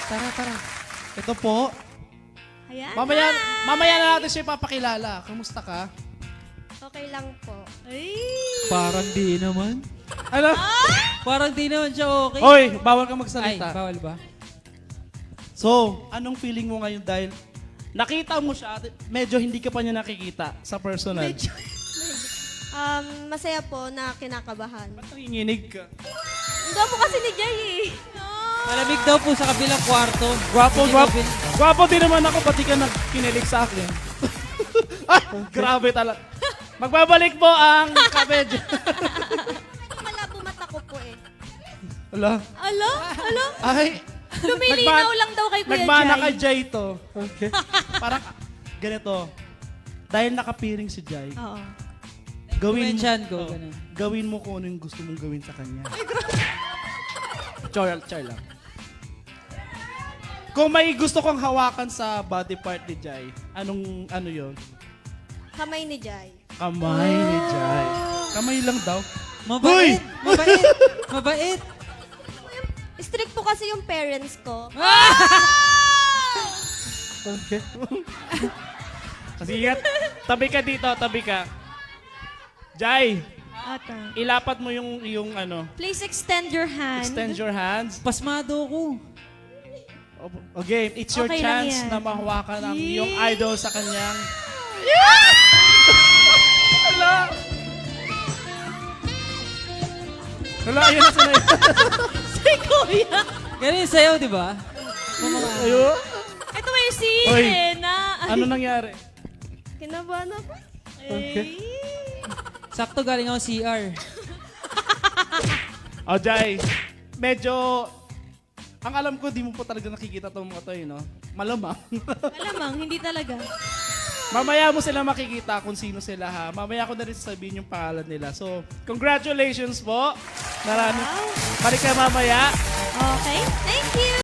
Tara, tara. Ito po. Ayan Mamaya na natin siya ipapakilala. Kamusta ka? Okay lang po. Ay! Parang di naman. Ano? Parang di naman siya okay. Hoy, bawal ka Ay, magsalita. bawal ba? So, anong feeling mo ngayon dahil nakita mo siya, medyo hindi ka pa niya nakikita sa personal? Masaya po na kinakabahan. Ba't nanginginig ka? Hindi po kasi ni Jay eh. Malamig daw po sa kabilang kwarto. Gwapo din naman ako, pati ka nagkinilig sa akin. Ay, grabe talaga. Magbabalik po ang kabedyo. Malabo mata ko po eh. Ala. Alo? Ay, Lumilinaw lang daw kay Kuya nagmana Jay. kay Jay to. Okay. Parang ganito. Dahil nakapiring si Jay, Oo. gawin mo, Mention ko, oh, ganun. gawin mo kung ano yung gusto mong gawin sa kanya. Char lang. Kung may gusto kong hawakan sa body part ni Jay, ano yon? Kamay ni Jay. Kamay ni Jay. Kamay lang daw. Mabait! Hoy! Mabait! Mabait! Strict po kasi yung parents ko. Okay. Sige, tabi ka dito, tabi ka. Jay, Ata. ilapat mo yung ano, Please extend your hand. extend your hands. Pasmado ko. Okay, it's your Okay lang chance yan. na mahawakan ang iyong idol sa kanyang... Hala! Hala, ayun na sila. Si Kuya. Ganun yung sayaw, di ba? Ayun. Ito may scene Hoy. eh na. Ano nangyari? Kinabahan ako. Okay. Sakto galing ako CR. O, Jai, medyo... Ang alam ko, di mo po talaga nakikita itong mga to, no? Malamang. Malamang, hindi talaga. Mamaya mo sila makikita kung sino sila, ha? Mamaya ko na rin sasabihin yung pangalan nila. So, congratulations po. Maraming... Balik ka mamaya. Okay, thank you.